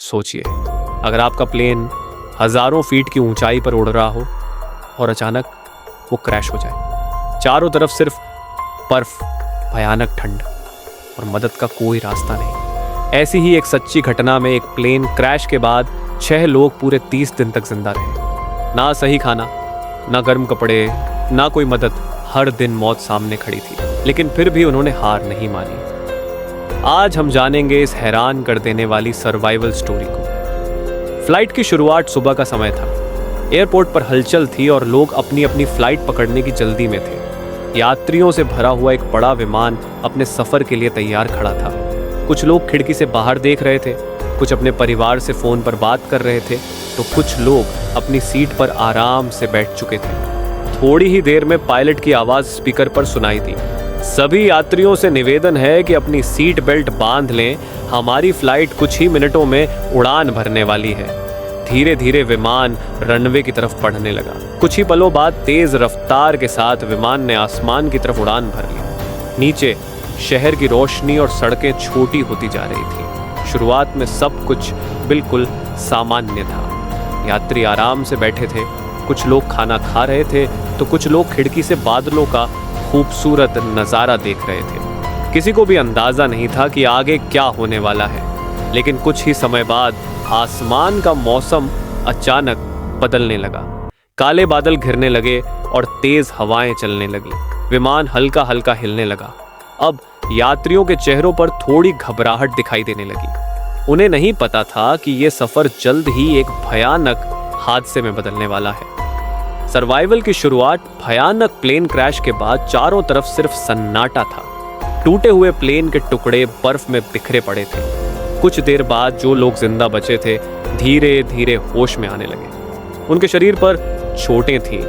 सोचिए, अगर आपका प्लेन हजारों फीट की ऊंचाई पर उड़ रहा हो और अचानक वो क्रैश हो जाए, चारों तरफ सिर्फ बर्फ, भयानक ठंड और मदद का कोई रास्ता नहीं। ऐसी ही एक सच्ची घटना में एक प्लेन क्रैश के बाद 6 लोग पूरे 30 दिन तक जिंदा रहे। ना सही खाना, ना गर्म कपड़े, ना कोई मदद। हर दिन मौत सामने खड़ी थी, लेकिन फिर भी उन्होंने हार नहीं मानी। आज हम जानेंगे इस हैरान कर देने वाली सर्वाइवल स्टोरी को। फ्लाइट की शुरुआत सुबह का समय था। एयरपोर्ट पर हलचल थी और लोग अपनी अपनी फ्लाइट पकड़ने की जल्दी में थे। यात्रियों से भरा हुआ एक बड़ा विमान अपने सफर के लिए तैयार खड़ा था। कुछ लोग खिड़की से बाहर देख रहे थे, कुछ अपने परिवार से फोन पर बात कर रहे थे, तो कुछ लोग अपनी सीट पर आराम से बैठ चुके थे। थोड़ी ही देर में पायलट की आवाज स्पीकर पर सुनाई दी। सभी यात्रियों से निवेदन है कि अपनी सीट बेल्ट बांध लें, हमारी फ्लाइट कुछ ही मिनटों में उड़ान भरने वाली है। धीरे धीरे विमान रनवे की तरफ बढ़ने लगा। कुछ ही पलों बाद तेज रफ्तार के साथ विमान ने आसमान की तरफ उड़ान भर ली। नीचे शहर की रोशनी और सड़कें छोटी होती जा रही थी। शुरुआत में सब कुछ बिल्कुल सामान्य था। यात्री आराम से बैठे थे, कुछ लोग खाना खा रहे थे, तो कुछ लोग खिड़की से बादलों का खूबसूरत नज़ारा देख रहे थे। किसी को भी अंदाज़ा नहीं था कि आगे क्या होने वाला है, लेकिन कुछ ही समय बाद आसमान का मौसम अचानक बदलने लगा। काले बादल घिरने लगे और तेज हवाएं चलने लगी। विमान हल्का हल्का हिलने लगा। अब यात्रियों के चेहरों पर थोड़ी घबराहट दिखाई देने लगी। उन्हें नहीं पता था कि यह सफर जल्द ही एक भयानक हादसे में बदलने वाला है। सर्वाइवल की शुरुआत भयानक प्लेन क्रैश के बाद चारों तरफ सिर्फ सन्नाटा था। टूटे हुए प्लेन के टुकड़े बर्फ में बिखरे पड़े थे। कुछ देर बाद जो लोग जिंदा बचे थे धीरे धीरे होश में आने लगे। उनके शरीर पर चोटें थीं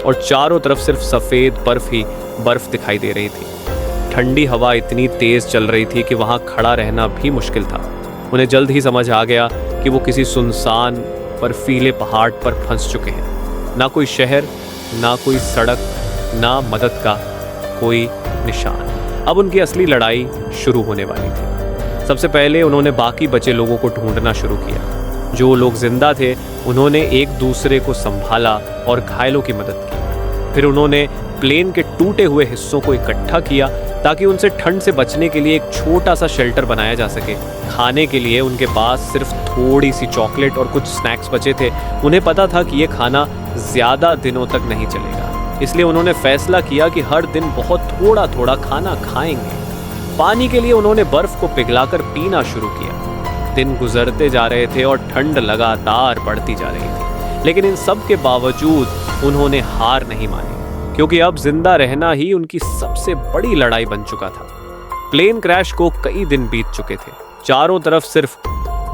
और चारों तरफ सिर्फ सफेद बर्फ ही बर्फ दिखाई दे रही थी। ठंडी हवा इतनी तेज चल रही थी कि वहां खड़ा रहना भी मुश्किल था। उन्हें जल्द ही समझ आ गया कि वो किसी सुनसान बर्फीले पहाड़ पर फंस चुके हैं। ना कोई शहर, ना कोई सड़क, ना मदद का कोई निशान। अब उनकी असली लड़ाई शुरू होने वाली थी। सबसे पहले उन्होंने बाकी बचे लोगों को ढूंढना शुरू किया। जो लोग जिंदा थे उन्होंने एक दूसरे को संभाला और घायलों की मदद की। फिर उन्होंने प्लेन के टूटे हुए हिस्सों को इकट्ठा किया ताकि उनसे ठंड से बचने के लिए एक छोटा सा शेल्टर बनाया जा सके। खाने के लिए उनके पास सिर्फ थोड़ी सी चॉकलेट और कुछ स्नैक्स बचे थे। उन्हें पता था कि यह खाना ज्यादा दिनों तक नहीं चलेगा, इसलिए उन्होंने फैसला किया कि हर दिन बहुत थोड़ा थोड़ा खाना खाएंगे। पानी के लिए उन्होंने बर्फ को पिघलाकर पीना शुरू किया। दिन गुजरते जा रहे थे और ठंड लगातार बढ़ती जा रही थी, लेकिन इन सब के बावजूद उन्होंने हार नहीं मानी, क्योंकि अब जिंदा रहना ही उनकी सबसे बड़ी लड़ाई बन चुका था। प्लेन क्रैश को कई दिन बीत चुके थे। चारों तरफ सिर्फ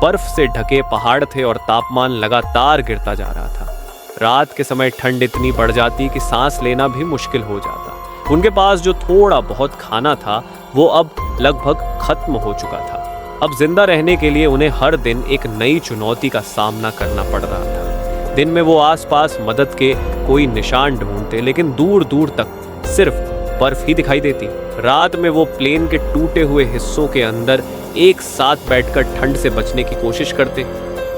बर्फ से ढके पहाड़ थे और तापमान लगातार गिरता जा रहा था। रात के समय ठंड इतनी बढ़ जाती कि सांस लेना भी मुश्किल हो जाता। उनके पास जो थोड़ा बहुत खाना था वो अब लगभग खत्म हो चुका था। अब जिंदा रहने के लिए उन्हें हर दिन एक नई चुनौती का सामना करना पड़ रहा था। दिन में वो आसपास मदद के कोई निशान ढूंढते, लेकिन दूर दूर तक सिर्फ बर्फ ही दिखाई देती। रात में वो प्लेन के टूटे हुए हिस्सों के अंदर एक साथ बैठकर ठंड से बचने की कोशिश करते।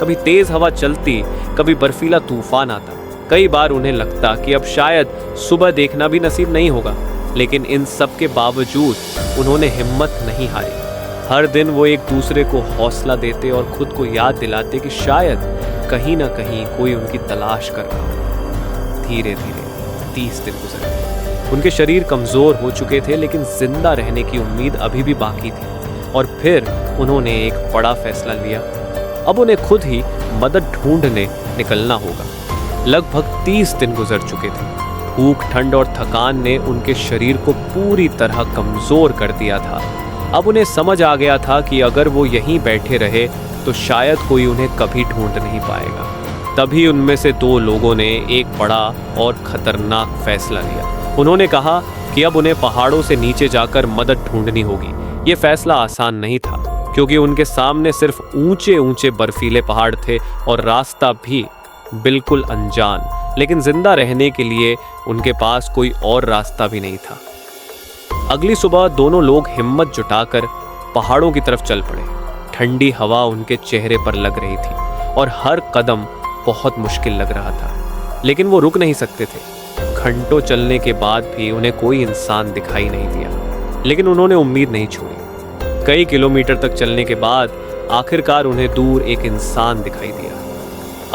कभी तेज हवा चलती, कभी बर्फीला तूफान आता। कई बार उन्हें लगता कि अब शायद सुबह देखना भी नसीब नहीं होगा, लेकिन इन सब के बावजूद उन्होंने हिम्मत नहीं हारी। हर दिन वो एक दूसरे को हौसला देते और खुद को याद दिलाते कि शायद कहीं ना कहीं कोई उनकी तलाश कर रहा हो। धीरे धीरे 30 दिन गुजर गए। उनके शरीर कमजोर हो चुके थे, लेकिन जिंदा रहने की उम्मीद अभी भी बाकी थी। और फिर उन्होंने एक बड़ा फैसला लिया। अब उन्हें खुद ही मदद ढूंढने निकलना होगा। लगभग 30 दिन गुजर चुके थे। भूख, ठंड और थकान ने उनके शरीर को पूरी तरह कमजोर कर दिया था। अब उन्हें समझ आ गया था कि अगर वो यहीं बैठे रहे तो शायद कोई उन्हें कभी ढूंढ नहीं पाएगा। तभी उनमें से 2 लोगों ने एक बड़ा और खतरनाक फैसला लिया। उन्होंने कहा कि अब उन्हें पहाड़ों से नीचे जाकर मदद ढूंढनी होगी। ये फैसला आसान नहीं था, क्योंकि उनके सामने सिर्फ ऊंचे ऊंचे बर्फीले पहाड़ थे और रास्ता भी बिल्कुल अनजान। लेकिन जिंदा रहने के लिए उनके पास कोई और रास्ता भी नहीं था। अगली सुबह दोनों लोग हिम्मत जुटाकर पहाड़ों की तरफ चल पड़े। ठंडी हवा उनके चेहरे पर लग रही थी और हर कदम बहुत मुश्किल लग रहा था, लेकिन वो रुक नहीं सकते थे। घंटों चलने के बाद भी उन्हें कोई इंसान दिखाई नहीं दिया, लेकिन उन्होंने उम्मीद नहीं छोड़ी। कई किलोमीटर तक चलने के बाद आखिरकार उन्हें दूर एक इंसान दिखाई दिया।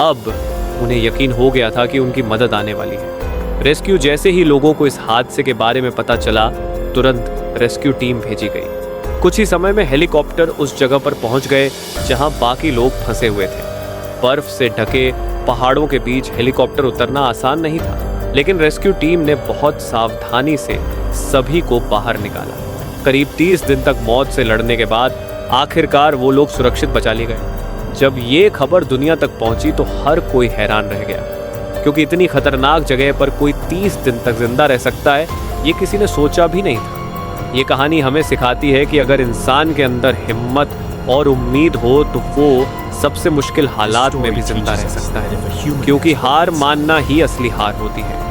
अब उन्हें यकीन हो गया था कि उनकी मदद आने वाली है। रेस्क्यू जैसे ही लोगों को इस हादसे के बारे में पता चला, तुरंत रेस्क्यू टीम भेजी गई। कुछ ही समय में हेलीकॉप्टर उस जगह पर पहुंच गए जहां बाकी लोग फंसे हुए थे। बर्फ से ढके पहाड़ों के बीच हेलीकॉप्टर उतरना आसान नहीं था, लेकिन रेस्क्यू टीम ने बहुत सावधानी से सभी को बाहर निकाला। करीब 30 दिन तक मौत से लड़ने के बाद आखिरकार वो लोग सुरक्षित बचा लिए गए। जब ये खबर दुनिया तक पहुंची तो हर कोई हैरान रह गया, क्योंकि इतनी खतरनाक जगह पर कोई 30 दिन तक जिंदा रह सकता है, ये किसी ने सोचा भी नहीं था। ये कहानी हमें सिखाती है कि अगर इंसान के अंदर हिम्मत और उम्मीद हो तो वो सबसे मुश्किल हालात में भी जिंदा रह सकता है, क्योंकि हार मानना ही असली हार होती है।